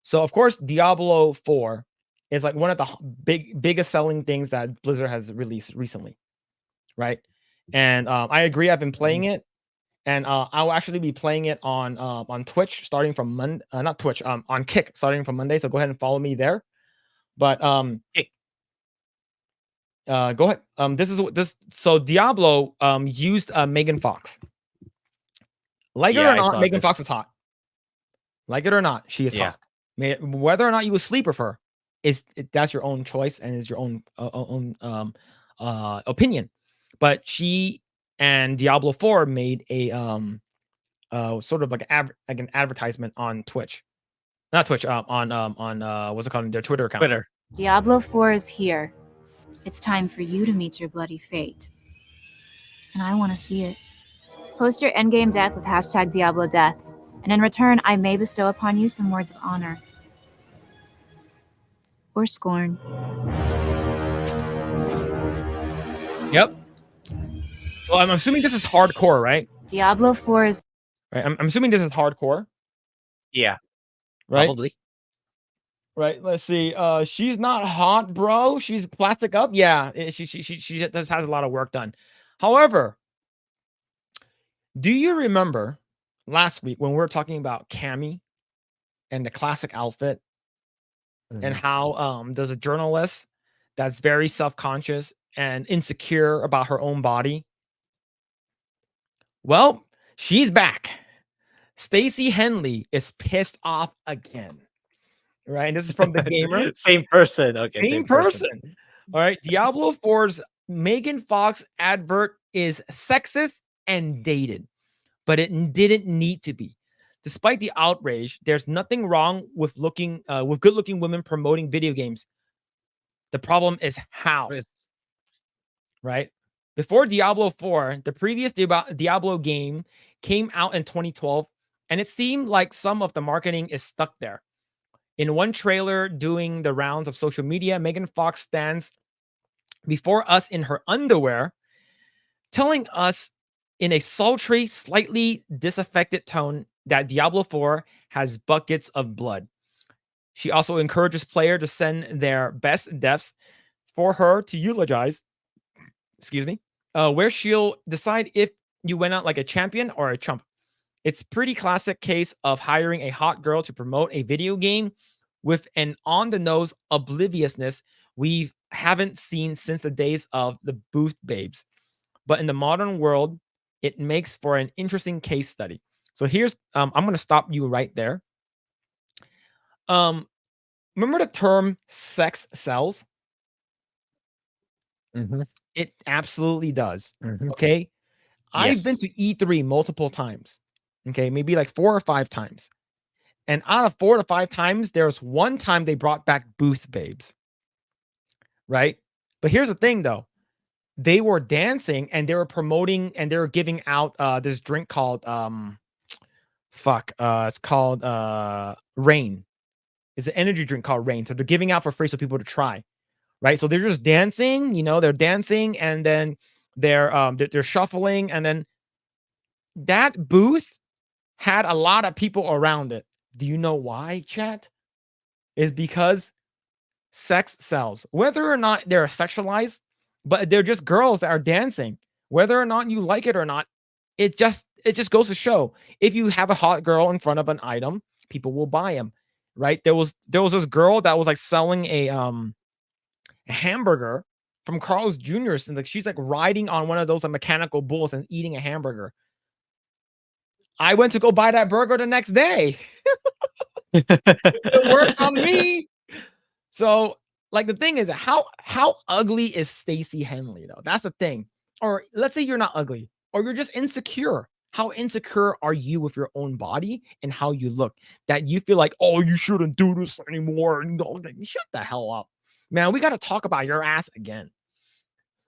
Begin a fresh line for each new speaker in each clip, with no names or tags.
So of course, Diablo 4 is like one of the biggest selling things that Blizzard has released recently, right? And I agree. I've been playing it, and I'll actually be playing it on Twitch starting from Monday. Not Twitch. On Kick starting from Monday. So go ahead and follow me there. But go ahead. This is what this. So Diablo used Megan Fox. Like it or not, Megan Fox is hot. Like it or not, she is hot. Whether or not you would sleep with her, that's your own choice and is your own opinion. But she and Diablo 4 made a sort of like an advertisement on Twitch, not Twitch, on what's it called, their Twitter account.
Twitter.
Diablo 4 is here. It's time for you to meet your bloody fate. And I want to see it. Post your endgame death with hashtag Diablo Deaths, and in return, I may bestow upon you some words of honor. Or scorn.
Yep. So I'm assuming this is hardcore, right?
Diablo 4 is...
Right. I'm assuming this is hardcore.
Yeah.
Right?
Probably.
Right. Let's see. She's not hot, bro. She's plastic up. Yeah. She just has a lot of work done. However, do you remember last week when we were talking about Cammy and the classic outfit and how there's a journalist that's very self-conscious and insecure about her own body? Well, she's back. Stacey Henley is pissed off again. Right? And this is from the gamer.
Same person. Okay.
Same person. All right. Diablo 4's Megan Fox advert is sexist and dated, but it didn't need to be. Despite the outrage, there's nothing wrong with good-looking women promoting video games. The problem is how. Right? Before Diablo 4, the previous Diablo game came out in 2012, and it seemed like some of the marketing is stuck there. In one trailer doing the rounds of social media, Megan Fox stands before us in her underwear, telling us in a sultry, slightly disaffected tone that Diablo 4 has buckets of blood. She also encourages players to send their best deaths for her to eulogize, where she'll decide if you went out like a champion or a chump. It's pretty classic case of hiring a hot girl to promote a video game with an on-the-nose obliviousness we haven't seen since the days of the booth babes. But in the modern world, it makes for an interesting case study. So here's, I'm going to stop you right there. Remember the term sex sells? It absolutely does. Okay. I've been to E3 multiple times. Okay. Maybe like 4 or 5 times. And out of 4 to 5 times, there was one time they brought back booth babes. Right. But here's the thing, though. They were dancing and they were promoting and they were giving out this drink called it's called Rain. It's an energy drink called Rain. So they're giving out for free so people to try. Right. So they're just dancing, they're dancing and then they're shuffling. And then that booth had a lot of people around it. Do you know why, chat? Is because sex sells. Whether or not they're sexualized, but they're just girls that are dancing. Whether or not you like it or not, it just goes to show. If you have a hot girl in front of an item, people will buy them. Right? There was this girl that was like selling a hamburger from Carl's Jr. And like she's like riding on one of those mechanical bulls and eating a hamburger. I went to go buy that burger the next day. It worked on me. So, like, the thing is, how ugly is Stacey Henley, though? That's the thing. Or let's say you're not ugly, or you're just insecure. How insecure are you with your own body and how you look that you feel like, oh, you shouldn't do this anymore? No, shut the hell up, man. We got to talk about your ass again.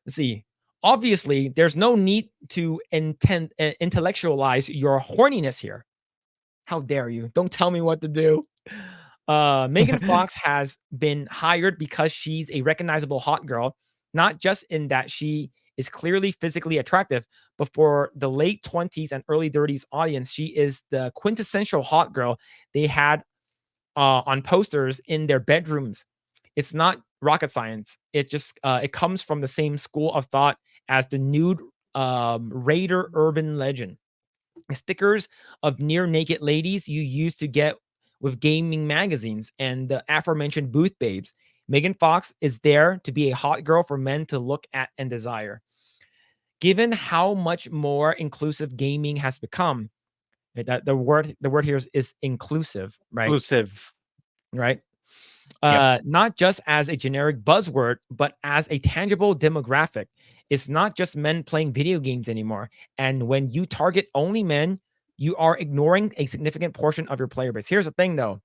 Let's see. Obviously, there's no need to intellectualize your horniness here. How dare you? Don't tell me what to do. Megan Fox has been hired because she's a recognizable hot girl, not just in that she is clearly physically attractive, but for the late 20s and early 30s audience, she is the quintessential hot girl they had on posters in their bedrooms. It's not rocket science. It just it comes from the same school of thought as the nude raider urban legend. Stickers of near naked ladies you used to get with gaming magazines and the aforementioned booth babes. Megan Fox is there to be a hot girl for men to look at and desire. Given how much more inclusive gaming has become, that the word here is inclusive, right?
Exclusive.
Right.
Yep.
Not just as a generic buzzword, but as a tangible demographic. It's not just men playing video games anymore. And when you target only men, you are ignoring a significant portion of your player base. Here's the thing, though.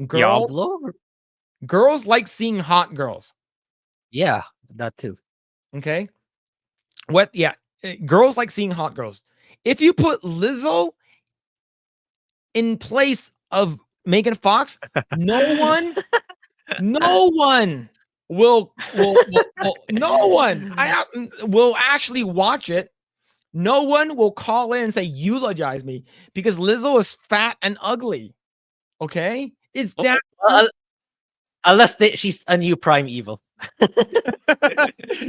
Diablo?
Girls like seeing hot girls.
Yeah, that too.
Okay. Girls like seeing hot girls. If you put Lizzo in place of Megan Fox, no one will no one will actually watch it. No one will call in and say eulogize me because Lizzo is fat and ugly. Okay, it's that.
Unless she's a new prime evil.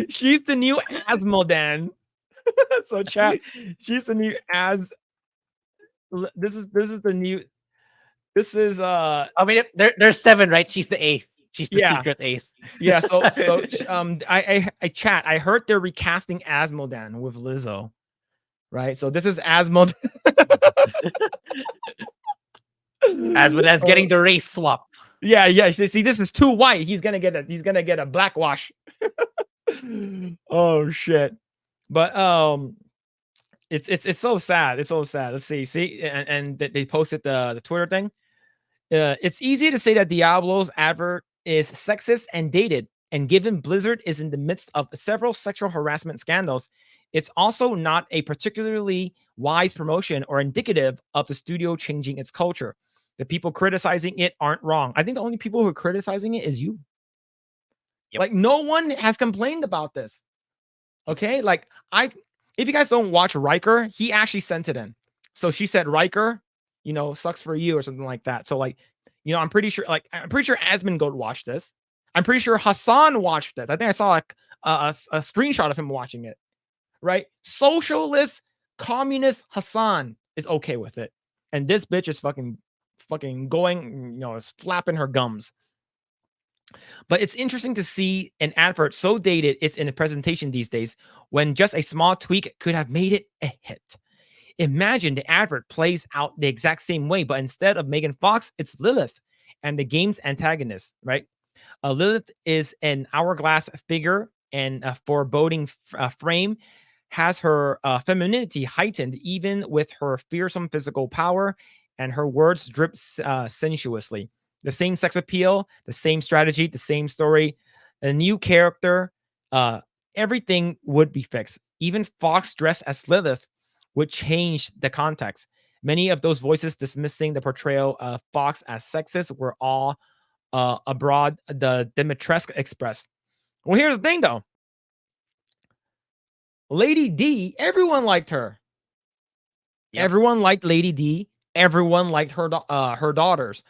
She's the new Asmodan. So chat, she's the new as. This is the new. This is
I mean, there's 7, right? She's the 8th. She's the secret 8th.
Yeah. So I chat. I heard they're recasting Asmodan with Lizzo, right? So this is Asmodan.
Asmodan's getting the race swap.
Yeah. See, this is too white. He's gonna get a black wash. Oh shit. But it's so sad. It's so sad. Let's see, and they posted the Twitter thing. It's easy to say that Diablo's advert is sexist and dated, and given Blizzard is in the midst of several sexual harassment scandals, it's also not a particularly wise promotion or indicative of the studio changing its culture. The people criticizing it aren't wrong. I think the only people who are criticizing it is you. Yep. Like, no one has complained about this. Okay, like if you guys don't watch Riker, he actually sent it in. So she said, Riker, sucks for you or something like that. So like, I'm pretty sure Asmongold watched this. I'm pretty sure Hassan watched this. I think I saw a screenshot of him watching it. Right? Socialist, communist Hassan is okay with it. And this bitch is fucking going, is flapping her gums. But it's interesting to see an advert so dated it's in a presentation these days when just a small tweak could have made it a hit. Imagine the advert plays out the exact same way, but instead of Megan Fox, it's Lilith and the game's antagonist, right? Lilith is an hourglass figure and a foreboding frame, has her femininity heightened even with her fearsome physical power, and her words drip sensuously. The same sex appeal, the same strategy, the same story, a new character, everything would be fixed. Even Fox dressed as Lilith would change the context. Many of those voices dismissing the portrayal of Fox as sexist were all abroad the Dimitrescu expressed. Well, here's the thing, though. Lady D, everyone liked her. Yep. Everyone liked Lady D. Everyone liked her daughters.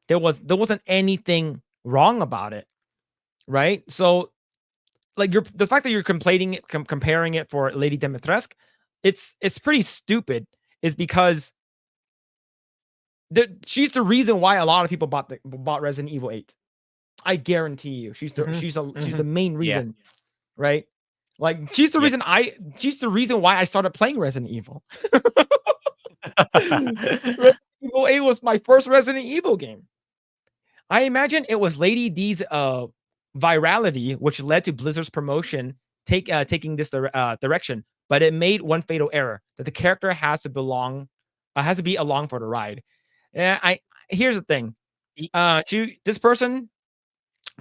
There wasn't anything wrong about it, right? So, like, the fact that you're comparing it for Lady Dimitrescu, it's pretty stupid. Is because she's the reason why a lot of people bought Resident Evil 8. I guarantee you, she's the main reason, right? Like, she's the reason why I started playing Resident Evil. Resident Evil 8 was my first Resident Evil game. I imagine it was Lady D's virality which led to Blizzard's promotion taking this direction, but it made one fatal error: that the character has to be along for the ride. Here's the thing. This person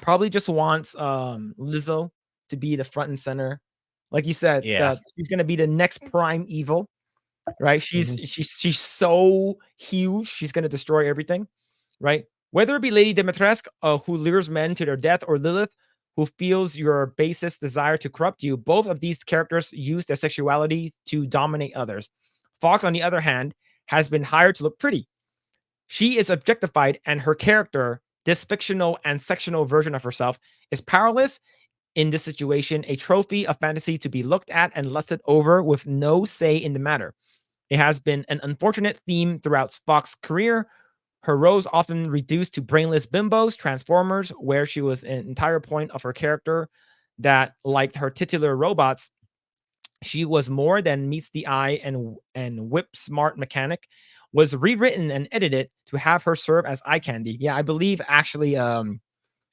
probably just wants Lizzo to be the front and center. Like you said, she's gonna be the next prime evil, right? She's so huge, she's gonna destroy everything, right? Whether it be Lady Dimitrescu, who lures men to their death, or Lilith, who feels your basest desire to corrupt you, both of these characters use their sexuality to dominate others. Fox, on the other hand, has been hired to look pretty. She is objectified, and her character, this fictional and sectional version of herself, is powerless in this situation, a trophy of fantasy to be looked at and lusted over with no say in the matter. It has been an unfortunate theme throughout Fox's career. Her roles often reduced to brainless bimbos, transformers, where she was an entire point of her character that, like her titular robots, she was more than meets the eye and whip smart mechanic, was rewritten and edited to have her serve as eye candy. Yeah, I believe actually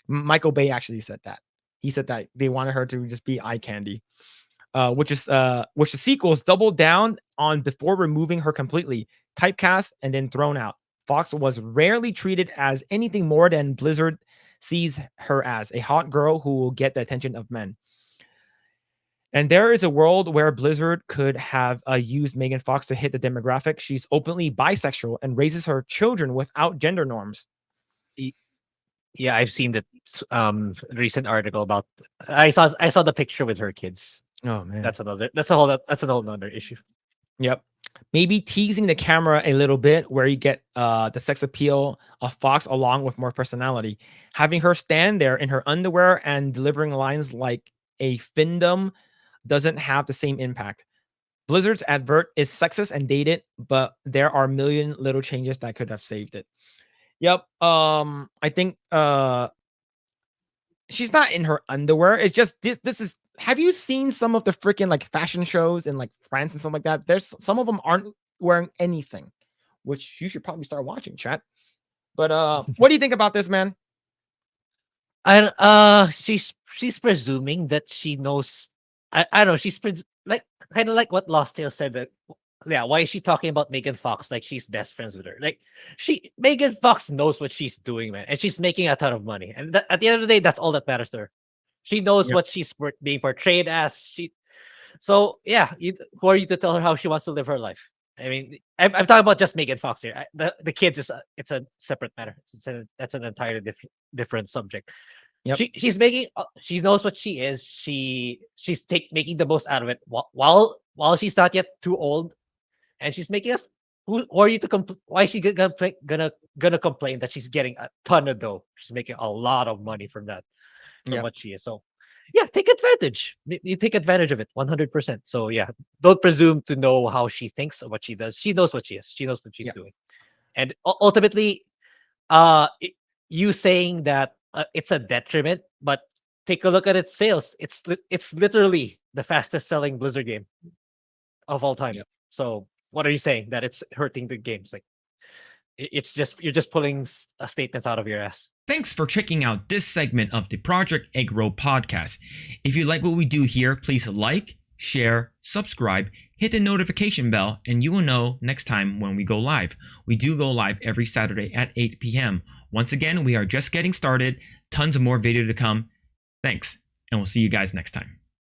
Michael Bay actually said that. He said that they wanted her to just be eye candy. Which the sequels doubled down on before removing her completely, typecast and then thrown out. Fox was rarely treated as anything more than Blizzard sees her as, a hot girl who will get the attention of men. And there is a world where Blizzard could have used Megan Fox to hit the demographic. She's openly bisexual and raises her children without gender norms.
Yeah, I've seen the recent article about. I saw the picture with her kids.
Oh man,
That's a whole other issue.
Yep. Maybe teasing the camera a little bit where you get the sex appeal of Fox along with more personality. Having her stand there in her underwear and delivering lines like a findom doesn't have the same impact. Blizzard's advert is sexist and dated, but there are a million little changes that could have saved it. Yep. I think she's not in her underwear. It's just this is, have you seen some of the freaking like fashion shows in like France and stuff like that? There's some of them aren't wearing anything, which you should probably start watching, chat. But what do you think about this, man?
She's presuming that she knows. I don't know. She's like kind of like what Lost Tale said that. Yeah, why is she talking about Megan Fox like she's best friends with her? Like Megan Fox knows what she's doing, man, and she's making a ton of money. And at the end of the day, that's all that matters to her. She knows what she's being portrayed as. So yeah, who are you to tell her how she wants to live her life? I mean, I'm talking about just Megan Fox here. The kids it's a separate matter. That's an entirely different subject.
Yep.
She knows what she is. She's making the most out of it while she's not yet too old. And she's making us. Who are you to why is she gonna complain that she's getting a ton of dough? She's making a lot of money from that, from what she is. So, yeah, take advantage. You take advantage of it 100%. So yeah, don't presume to know how she thinks or what she does. She knows what she is. She knows what she's doing. And ultimately, you saying that it's a detriment, but take a look at its sales. It's literally the fastest selling Blizzard game of all time. So. What are you saying? That it's hurting the games? Like, it's just, you're just pulling statements out of your ass.
Thanks for checking out this segment of the Project Eggroll podcast. If you like what we do here, please like, share, subscribe, hit the notification bell, and you will know next time when we go live. We do go live every Saturday at 8 p.m. Once again, we are just getting started. Tons of more video to come. Thanks, and we'll see you guys next time.